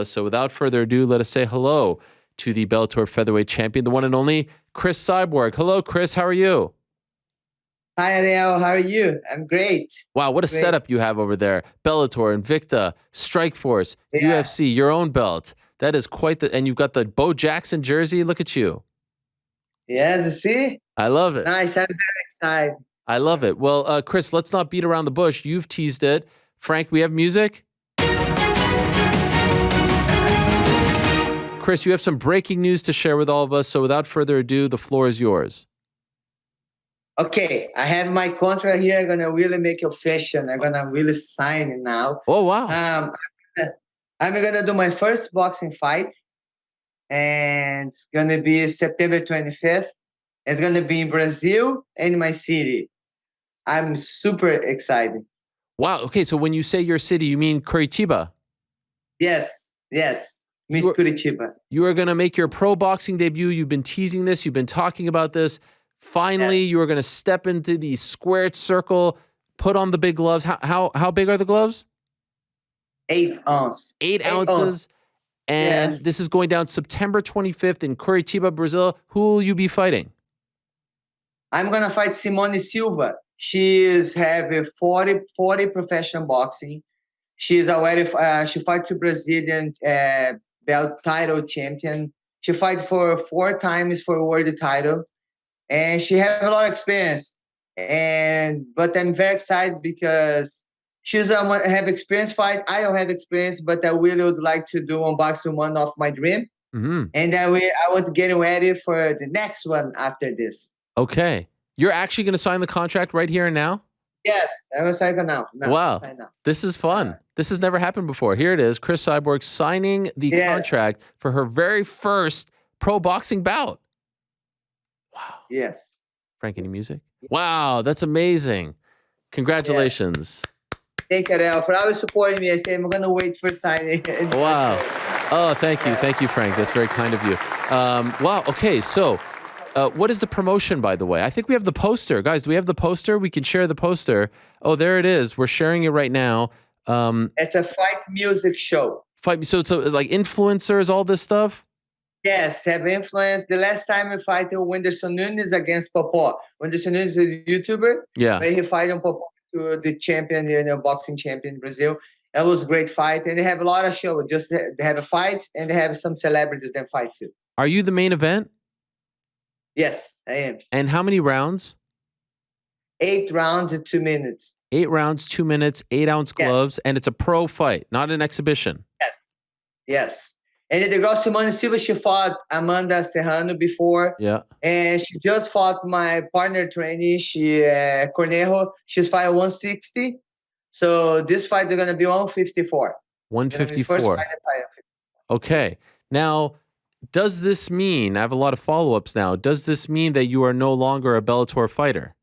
So without further ado, let us say hello to the Bellator featherweight champion, the one and only Cris Cyborg. Hello, Cris. How are you? Hi, Ariel. How are you? I'm great. Wow, what a setup you have over there. Bellator, Invicta, Strikeforce, Yeah. UFC, your own belt. That is quite the... And you've got the Bo Jackson jersey. Look at you. Yes, see? I love it. Nice. I'm very excited. I love it. Well, Cris, let's not beat around the bush. You've teased it. Frank, we have music? Cris, you have some breaking news to share with all of us. So without further ado, the floor is yours. Okay, I have my contract here. I'm gonna really make it official. I'm gonna really sign it now. Oh, wow. I'm gonna do my first boxing fight, and it's gonna be September 25th. It's gonna be in Brazil and in my city. I'm super excited. Wow. Okay, so when you say your city, you mean Curitiba? Yes, Miss Curitiba. You are going to make your pro boxing debut. You've been teasing this. You've been talking about this. Finally, you are going to step into the squared circle, put on the big gloves. How big are the gloves? 8 ounces. 8 ounces. And this is going down September 25th in Curitiba, Brazil. Who will you be fighting? I'm going to fight Simone Silva. She is having 40 professional boxing. She is already, she fight to Brazilian belt title champion. She fight for 4 times for world title. And she have a lot of experience. But I'm very excited because she doesn't have experience fight. I don't have experience, but I really would like to do unboxing one of my dream. Mm-hmm. And I want to get ready for the next one after this. Okay. You're actually going to sign the contract right here and now? Yes, I will sign now. Wow. This is fun. This has never happened before. Here it is. Cris Cyborg signing the contract for her very first pro boxing bout. Wow. Yes. Frank, any music? Wow, that's amazing. Congratulations. Thank you, Ariel, for always supporting me. I say I'm going to wait for signing. Wow. Oh, thank you. Thank you, Frank. That's very kind of you. Wow. Okay, so what is the promotion, by the way? I think we have the poster. Guys, do we have the poster? We can share the poster. Oh, there it is. We're sharing it right now. It's a fight music show. So it's like influencers, all this stuff? Yes, have influence. The last time we fight Whindersson Nunes against Popó. Whindersson Nunes is a YouTuber. Yeah. But he fight on Popó to the champion, boxing champion in Brazil. That was a great fight. And they have a lot of shows. Just they have a fight and they have some celebrities that fight too. Are you the main event? Yes, I am. And how many rounds? 8 rounds in 2 minutes. 8 rounds, 2 minutes, 8-ounce gloves, and it's a pro fight, not an exhibition. Yes. And the girl Simone Silva, she fought Amanda Serrano before. Yeah. And she just fought my partner trainee, Cornejo. She's fight 160. So this fight, they're going to be 154. 154. Okay. Now, does this mean, I have a lot of follow-ups now, does this mean that you are no longer a Bellator fighter?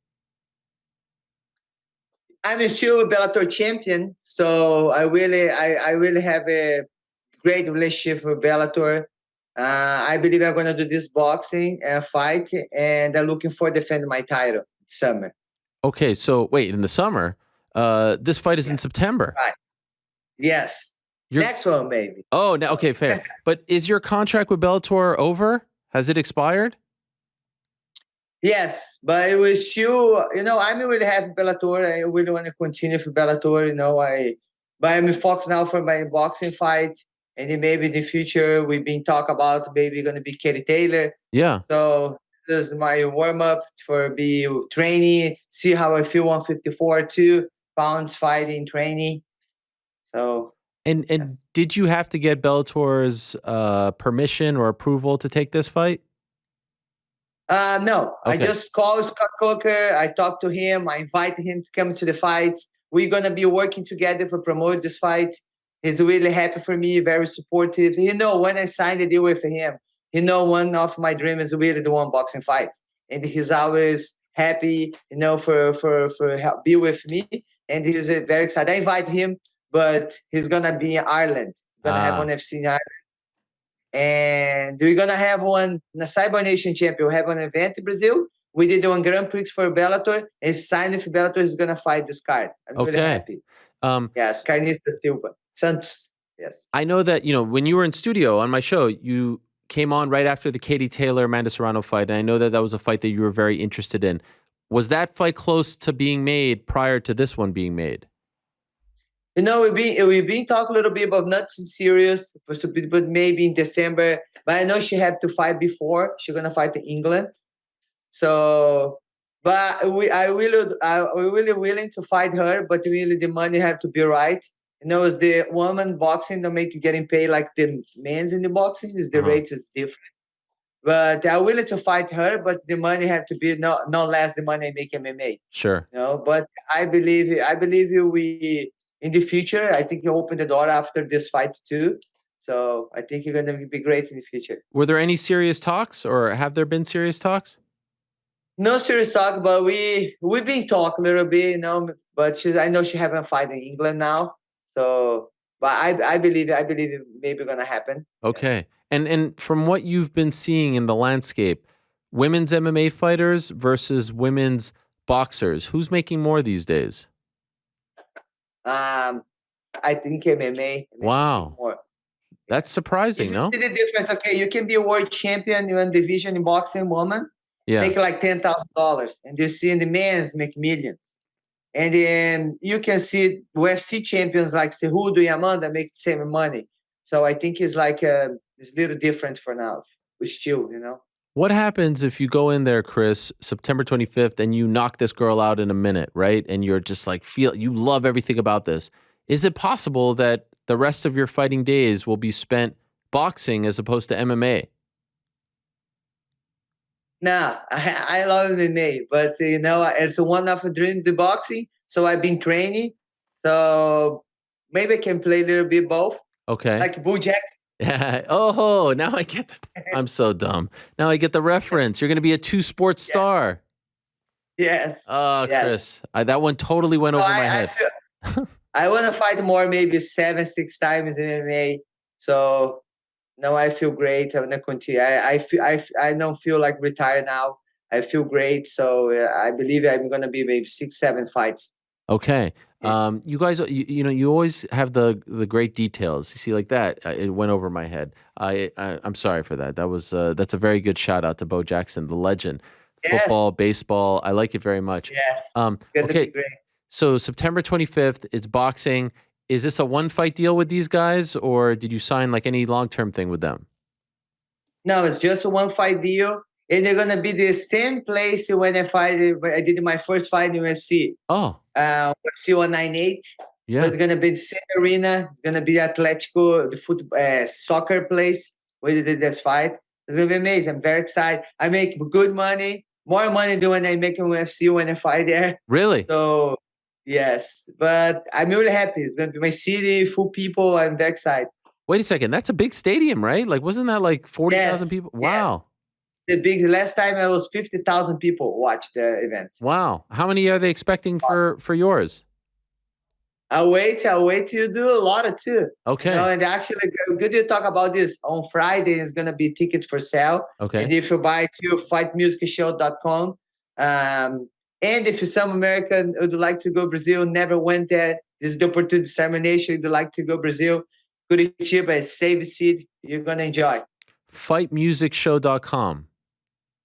I'm still a Bellator champion, so I really have a great relationship with Bellator. I believe I'm going to do this boxing fight, and I'm looking for defending my title this summer. Okay, so wait, in the summer? This fight is in September. Right. Yes. Next one, maybe. Oh, no, okay, fair. But is your contract with Bellator over? Has it expired? Yes, but it was still, I'm really happy Bellator. I really want to continue for Bellator, but I'm focused now for my boxing fight. And then maybe in the future, we've been talking about maybe going to be Katie Taylor. Yeah. So this is my warm-up for be training, see how I feel 154, 2 pounds fighting, training. So. And did you have to get Bellator's permission or approval to take this fight? No. Okay. I just called Scott Coker. I talked to him. I invited him to come to the fights. We're going to be working together for promote this fight. He's really happy for me, very supportive. When I signed a deal with him, one of my dreams is really the one boxing fight. And he's always happy, for help be with me. And he's very excited. I invite him, but he's going to be in Ireland. Going to have one FC in Ireland. And we're going to have one, the Cyber Nation champion. We have an event in Brazil. We did one Grand Prix for Bellator. And signed with Bellator. He's going to fight this card. I'm really happy. Yes, Carnista Silva. Santos. Yes. I know that, when you were in studio on my show, you came on right after the Katie Taylor Amanda Serrano fight. And I know that was a fight that you were very interested in. Was that fight close to being made prior to this one being made? We've been talking a little bit about not serious, but maybe in December. But I know she had to fight before. She's gonna fight in England. So, but we're really willing to fight her. But really, the money have to be right. It's the woman boxing don't make you getting paid like the men's in the boxing. Is the rates is different. But I'm willing to fight her, but the money have to be not less the money I make MMA. Sure. But I believe we in the future. I think you open the door after this fight too. So I think you're gonna be great in the future. Were there any serious talks, or have there been serious talks? No serious talk, but we've been talking a little bit, But I know she haven't fight in England now. So, but I believe it maybe gonna happen. Okay. And from what you've been seeing in the landscape, women's MMA fighters versus women's boxers, who's making more these days? I think MMA. Wow. More. That's surprising, If you no? see the difference, okay, you can be a world champion in one division in boxing, woman, Yeah. make like $10,000, and you see in the men's make millions. And then you can see UFC champions like Cejudo and Amanda make the same money. So I think it's like it's a little different for now. But still. What happens if you go in there, Cris, September 25th, and you knock this girl out in a minute, right? And you're just like, you love everything about this. Is it possible that the rest of your fighting days will be spent boxing as opposed to MMA? Nah, I love MMA, but it's one of a dream the boxing. So I've been training. So maybe I can play a little bit both. Okay. Like Bull Jackson. Yeah. Oh, now I get I'm so dumb. Now I get the reference. You're going to be a two-sport star. Yes. Oh, yes. Cris, that one totally went over my head. I want to fight more, maybe 6 times in MMA. So now I feel great. I want to continue. I don't feel like retired now. I feel great. So I believe I'm going to be maybe 6, 7 fights. Okay. You guys, you always have the great details. You see, like that, it went over my head. I'm sorry for that. That's a very good shout out to Bo Jackson, the legend. Yes. Football, baseball. I like it very much. Yes. Okay. So September 25th, it's boxing. Is this a one fight deal with these guys, or did you sign like any long term thing with them? No, it's just a one fight deal. And they're gonna be the same place when I did my first fight in UFC. Oh. UFC 198. Yeah. So it's gonna be the same arena. It's gonna be Atletico, the football soccer place where they did this fight. It's gonna be amazing. I'm very excited. I make good money, more money than when I make in UFC when I fight there. Really? So yes, but I'm really happy. It's gonna be my city, full people. I'm very excited. Wait a second. That's a big stadium, right? Like, wasn't that like 40,000 people? Wow. Yes. The last time I was 50,000 people watched the event. Wow. How many are they expecting for yours? I'll wait to do a lot of too. Okay. And actually, good to talk about this. On Friday, there's going to be tickets for sale. Okay. And if you buy to fightmusicshow.com. And if some American would like to go Brazil, never went there, this is the opportunity dissemination. If you'd like to go Brazil, Curitiba, save a seat. You're going to enjoy. Fightmusicshow.com.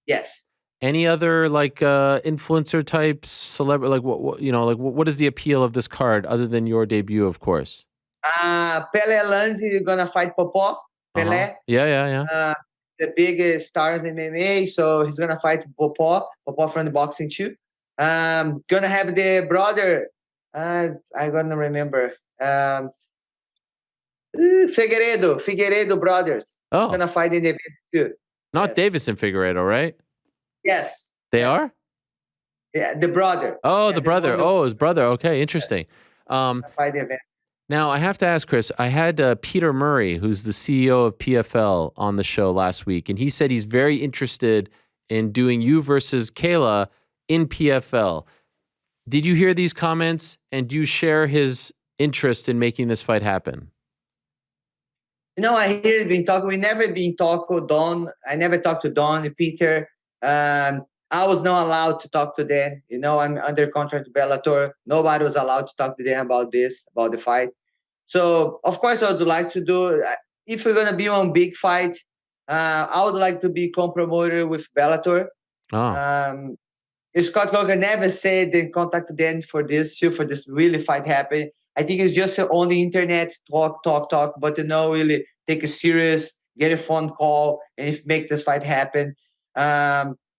Yes. Any other like influencer types, celebrity, like what is the appeal of this card other than your debut, of course? Pele Alandi, you're gonna fight Popó. Pelé. Yeah. The big stars in MMA, so he's gonna fight Popó from the boxing too. Gonna have the brother. I'm gonna remember. Figueiredo brothers. Oh. Gonna fight in the event too. Not Davis and Figueiredo, right? Yes. They are? Yeah, the brother. Oh, yeah, the brother. His brother. Okay, interesting. Fight the event. Now, I have to ask, Cris, I had Peter Murray, who's the CEO of PFL, on the show last week, and he said he's very interested in doing you versus Kayla in PFL. Did you hear these comments, and do you share his interest in making this fight happen? I hear it been talking. We never been talk with Don. I never talked to Don and Peter. I was not allowed to talk to them. I'm under contract with Bellator. Nobody was allowed to talk to them about the fight. So of course I would like to do. If we're gonna be on big fights, I would like to be co-promoter with Bellator. Oh, Um, Scott Coker never said they contact them for this too, for this really fight happen. I think it's just on the internet, talk, but no really take it serious, get a phone call, and if make this fight happen.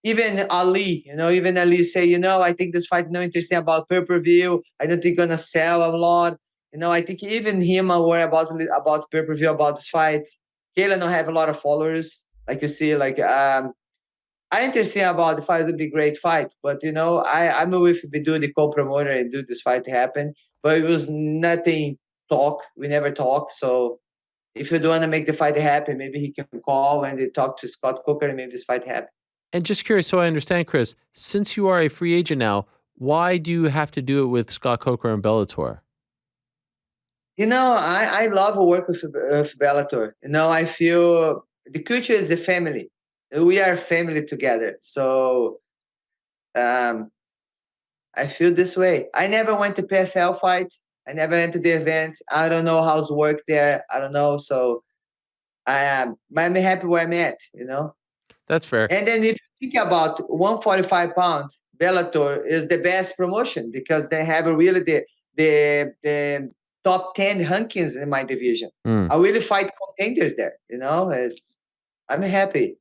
Even Ali, even Ali say, I think this fight is not interesting about pay-per-view. I don't think gonna sell a lot. I think even him are worried about pay-per-view about this fight. Kayla don't have a lot of followers, like you see, like I interested about the fight. It would be a great fight, but I'm with we do the co-promoter and do this fight happen. But it was nothing talk. We never talk. So if you don't want to make the fight happen, maybe he can call and they talk to Scott Coker and maybe this fight happen. and just curious, so I understand, Chris, since you are a free agent now, why do you have to do it with Scott Coker and Bellator? I love work with Bellator. I feel the culture is the family. We are family together. So um, I feel this way. I never went to PFL fights. I never went to the event. I don't know how's work there. I don't know. So I'm happy where I'm at. That's fair. And then if you think about 145 pounds, Bellator is the best promotion because they have really the top 10 rankings in my division. Mm. I really fight contenders there. I'm happy.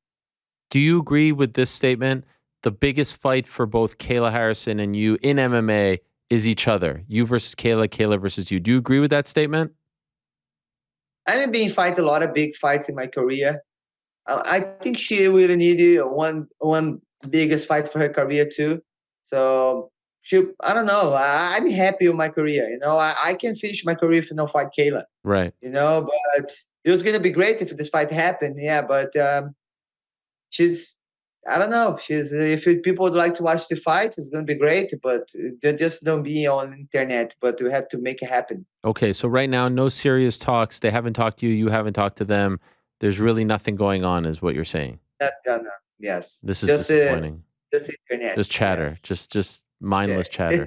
Do you agree with this statement? The biggest fight for both Kayla Harrison and you in MMA is each other. You versus Kayla, Kayla versus you. Do you agree with that statement? I've been fighting a lot of big fights in my career. I think she really needed one biggest fight for her career too. So I don't know. I'm happy with my career. I can finish my career if fight Kayla. Right. But it was gonna be great if this fight happened. Yeah, but she's I don't know. If people would like to watch the fight, it's gonna be great. But they just don't be on internet. But we have to make it happen. Okay, so right now, no serious talks. They haven't talked to you. You haven't talked to them. There's really nothing going on, is what you're saying. Yes. This is Just disappointing. just internet. Just chatter. Yes. Just mindless chatter.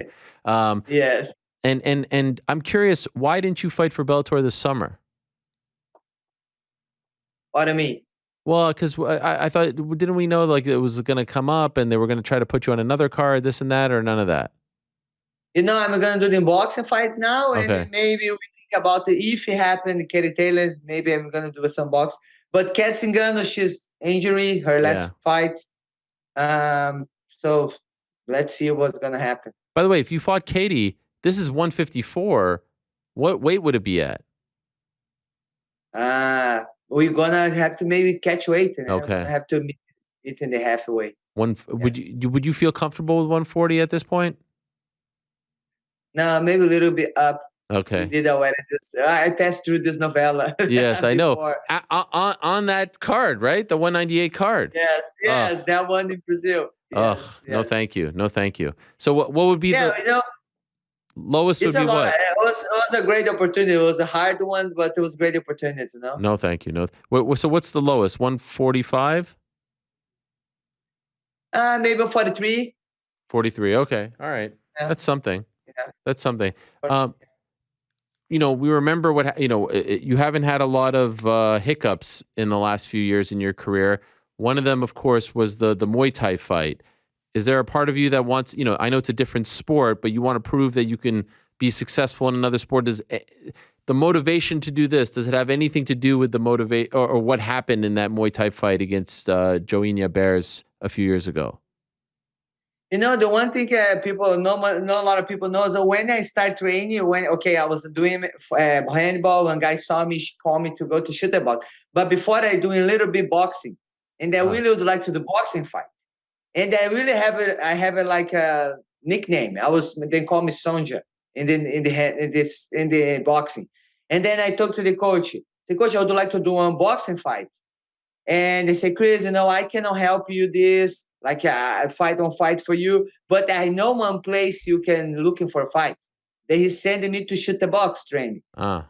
Yes. And I'm curious, why didn't you fight for Bellator this summer? What do you mean? Well, because I thought, didn't we know like it was going to come up and they were going to try to put you on another card, this and that, or none of that? I'm gonna do the boxing fight now, and Okay. maybe we think about if it happened, Katie Taylor. Maybe I'm gonna do some box. But Kat Zingano, she's injury, her last fight. So let's see what's gonna happen. By the way, if you fought Katie, this is 154. What weight would it be at? We're gonna have to maybe catch weight, and Okay. we're gonna have to meet it in the halfway. Would you feel comfortable with 140 at this point? No, maybe a little bit up. Okay. I passed through this novella. Yes, I know. On that card, right? The 198 card. Yes, that one in Brazil. Ugh, Yes. no, thank you. No, thank you. So what would be the lowest would be what? It was a great opportunity. It was a hard one, but it was a great opportunity, No, thank you. No. So what's the lowest? 145? Maybe 43. 43. Okay. All right. Yeah. That's something. Yeah. That's something. We remember you haven't had a lot of hiccups in the last few years in your career. One of them, of course, was the Muay Thai fight. Is there a part of you that wants, I know it's a different sport, but you want to prove that you can be successful in another sport? Does the motivation to do this, does it have anything to do with the or what happened in that Muay Thai fight against Joenia Bears a few years ago? The one thing people know, not a lot of people know, is that when I start training, I was doing handball, one guy saw me, called me to go to shoot about. But before I doing a little bit boxing, and I really would like to do boxing fight. And I really have a nickname. They call me Sonja in the boxing. And then I talked to the coach. I said, Coach, I would like to do one boxing fight. And they say, Chris, I cannot help you this, like a fight on fight for you, but I know one place you can looking for a fight. Then he's sending me to shoot the box training. But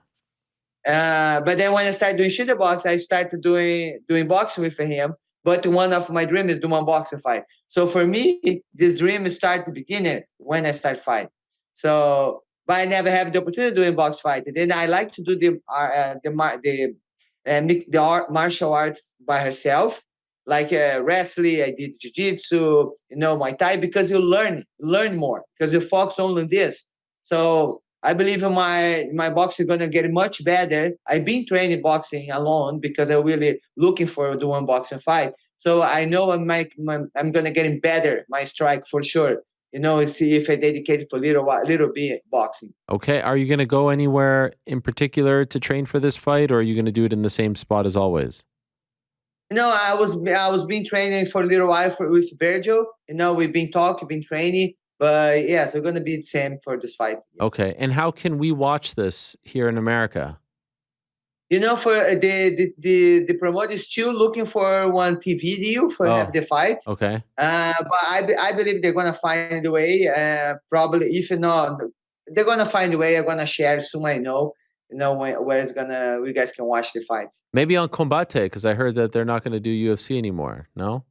then when I started doing shoot the box, I started doing boxing with him. But one of my dreams is do one boxing fight. So for me, this dream started the beginning when I start fighting. So, but I never have the opportunity to do a box fight. And then I like to do the martial arts by herself, like wrestling. I did jiu-jitsu, Muay Thai, because you learn more because you focus only on this. So I believe my boxing is gonna get much better. I've been training boxing alone because I'm really looking for the one boxing fight. So I know I'm gonna get better my strike for sure. If I dedicate for little bit boxing. Okay. Are you going to go anywhere in particular to train for this fight, or are you going to do it in the same spot as always? I was been training for a little while with Virgil. We've been talking, been training, but yeah, so gonna be the same for this fight. Okay. And how can we watch this here in America? For the promoter is still looking for one TV deal for have Oh, the fight. okay. But I believe they're gonna find a way. Probably if not, they're gonna find a way. I'm gonna share soon. I know. Where it's gonna. We guys can watch the fight. Maybe on Combate, because I heard that they're not going to do UFC anymore. No?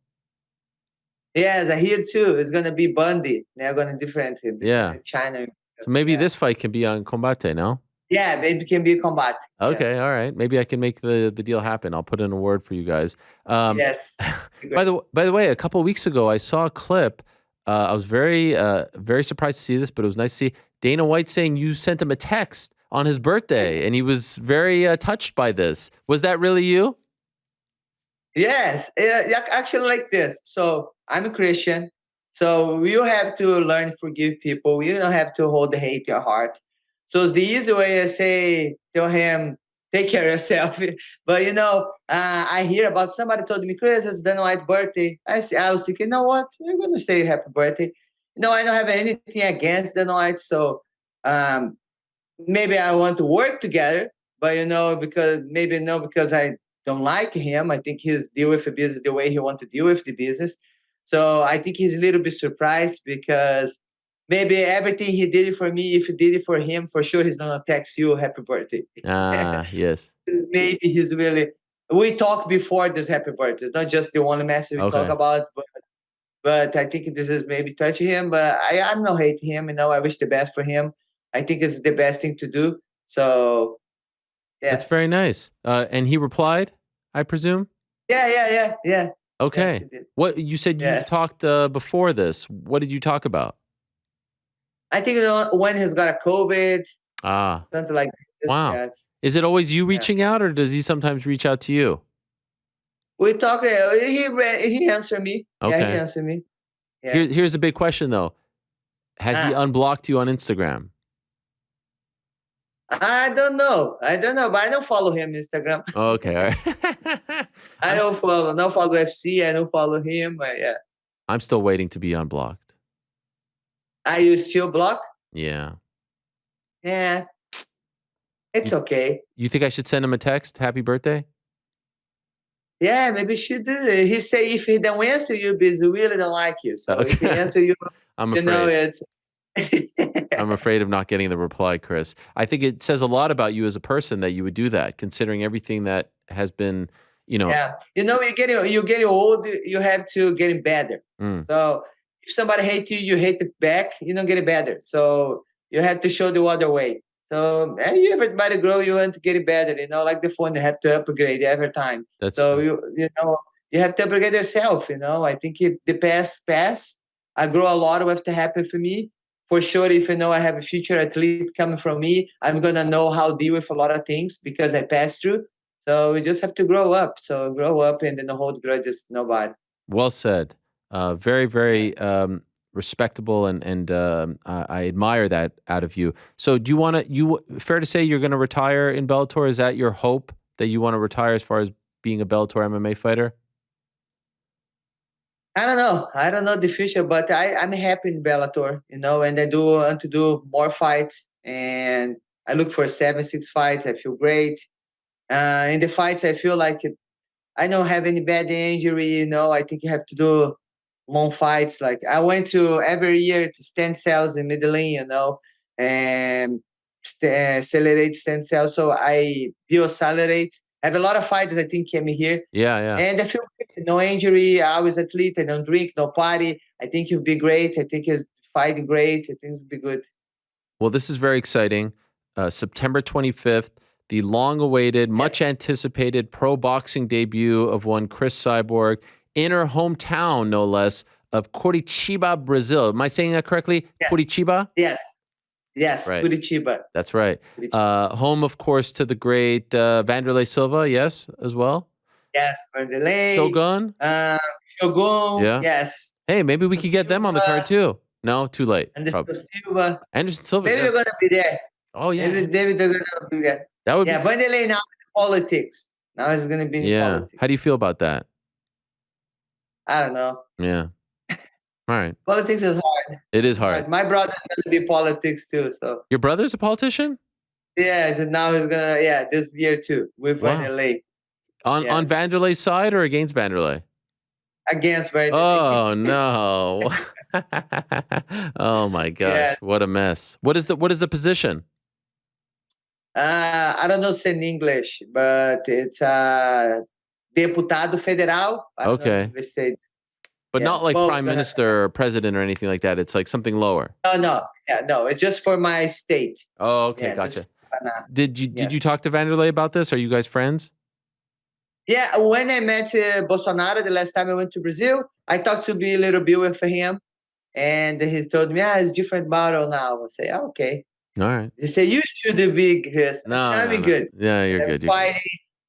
Yes, I hear too. It's gonna be Bundy. They're gonna different in Yeah. China. So maybe Yeah. this fight can be on Combate, no? Yeah, maybe it can be a combat. Okay, Yes. all right. Maybe I can make the deal happen. I'll put in a word for you guys. Yes. By the way, a couple of weeks ago, I saw a clip. I was very surprised to see this, but it was nice to see Dana White saying you sent him a text on his birthday, and he was very touched by this. Was that really you? Yes. Yeah, actually, like this. So I'm a Christian. So you have to learn to forgive people. You don't have to hold the hate in your heart. So it's the easy way I say, tell him, take care of yourself. But I hear about somebody told me, Chris, it's Dana White's birthday. I was thinking, you know what? I'm gonna say happy birthday. I don't have anything against Dana White. So um, maybe I want to work together, but because I don't like him. I think he's deal with the business the way he wants to deal with the business. So I think he's a little bit surprised because maybe everything he did it for me, if he did it for him, for sure he's gonna text you happy birthday. Ah, yes. Maybe he's really. We talked before this happy birthday. It's not just the one message we talk Okay. about, but I think this is maybe touching him. But I'm not hating him. I wish the best for him. I think it's the best thing to do. So That's yes, very nice. And he replied, I presume? yeah. Yes, Okay. he did. What you said you've Yeah, talked before this. What did you talk about? I think when he's got a COVID, Ah, something like this. wow. Yes, Is it always you yeah. reaching out, or does he sometimes reach out to you? We talk. He answered me. Yeah, he Okay. answered me. Yeah. Here's the big question though. Has he Ah, unblocked you on Instagram? I don't know, but I don't follow him Instagram. Okay, all right. I don't follow. No follow FC. I don't follow him. But yeah, I'm still waiting to be unblocked. I use still block. Yeah. Yeah, it's You, okay. you think I should send him a text? Happy birthday? Yeah, maybe she do. He say if he don't answer you, because he really don't like you. So if he Okay. answer you, I'm afraid. it's. I'm afraid of not getting the reply, Chris. I think it says a lot about you as a person that you would do that, considering everything that has been, Yeah, you're getting old. You have to get better. mm, So if somebody hates you, you hate it back. You don't get it better. So you have to show the other way. So everybody grow. You want to get it better. Like the phone, you have to upgrade every time. that's So true. you have to upgrade yourself. I think the past. I grow a lot. What to happen for me. For sure, if I have a future athlete coming from me, I'm gonna know how to deal with a lot of things because I passed through. So we just have to grow up. So grow up and then hold grudges, nobody. Well said. Very, Yeah. very respectable, and I admire that out of you. So, do you want to? Fair to say you're going to retire in Bellator? Is that your hope that you want to retire as far as being a Bellator MMA fighter? I don't know. I don't know the future, but I'm happy in Bellator, and I do want to do more fights. And I look for 7, 6 fights. I feel great. In the fights, I feel like I don't have any bad injury. I think you have to do long fights. Like I went to every year to stem cells in Medellin, and accelerate stem cells. So I bioaccelerate. I have a lot of fighters I think came here. Yeah, yeah. And I feel great. No injury. I was athlete. I don't drink, no party. I think you'll be great. I think he's fighting great. I think it'll be good. Well, this is very exciting. September 25th, the long-awaited, much anticipated pro boxing debut of one Cris Cyborg in her hometown, no less, of Curitiba, Brazil. Am I saying that correctly? Yes. Curitiba? Yes, Right. Curitiba. That's right. Curitiba. Home, of course, to the great Vanderlei Silva, yes, as well. Yes, Vanderlei. Shogun? Shogun. Yeah. Yes. Hey, maybe we could get them on the card too. No, too late. Anderson Silva. Anderson Silva. Maybe they're gonna be there. Oh yeah. Maybe they're gonna be there. That would be. Vanderlei now in politics. Now he's gonna be in politics. How do you feel about that? I don't know. Yeah. All right. Politics is hard. It is hard. My brother's gonna be politics too. So your brother's a politician? Yeah, so now he's gonna this year too with Vanderlei. On Vanderlei's side or against Vanderlei? Against Vanderlei. Oh no. Oh my gosh. What a mess. What is the position? I don't know say in English, but it's deputado federal. I don't know if English say. But not like prime minister or president or anything like that. It's like something lower. No. Yeah, no. It's just for my state. Oh, okay, gotcha. Did you talk to Vanderlei about this? Are you guys friends? Yeah, when I met Bolsonaro the last time I went to Brazil, I talked to be a little bit with him, and he told me, it's different model now. I say, okay. All right. He said, you should be Cris. No, be good. Yeah, you're good. Fighting.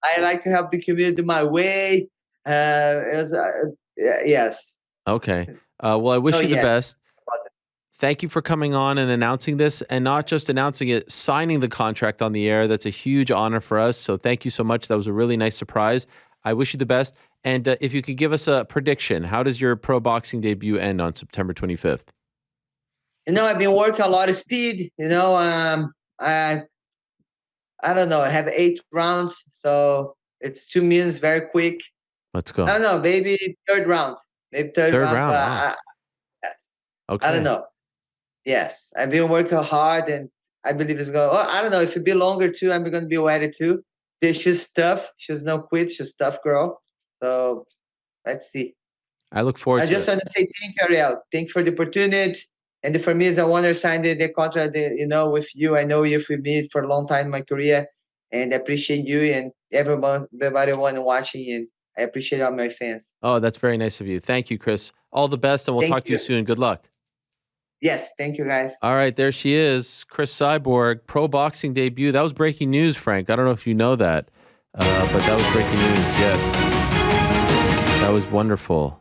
I like to help the community my way. Yes. Okay. Well, I wish you the best. Thank you for coming on and announcing this, and not just announcing it, signing the contract on the air. That's a huge honor for us. So thank you so much. That was a really nice surprise. I wish you the best. And if you could give us a prediction, how does your pro boxing debut end on September 25th? I've been working a lot of speed. I don't know. I have 8 rounds, so it's 2 minutes, very quick. Let's go. I don't know, maybe third round. Maybe third round. Wow. Yes. Okay. I don't know. Yes, I've been working hard, and I believe it's going. I don't know if it be longer too. I'm going to be ready too. She's tough. She's no quit. She's tough girl. So let's see. I look forward. I just want to say thank you, Ariel. Thank you for the opportunity. And for me, it's a honor sign the contract. With you, I know you've with me for a long time in my career, and I appreciate you and everybody watching, and I appreciate all my fans. Oh, that's very nice of you. Thank you, Cris. All the best, and we'll talk to you soon. Good luck. Yes, thank you, guys. All right, there she is, Cris Cyborg, pro boxing debut. That was breaking news, Frank. I don't know if you know that, but that was breaking news, yes. That was wonderful.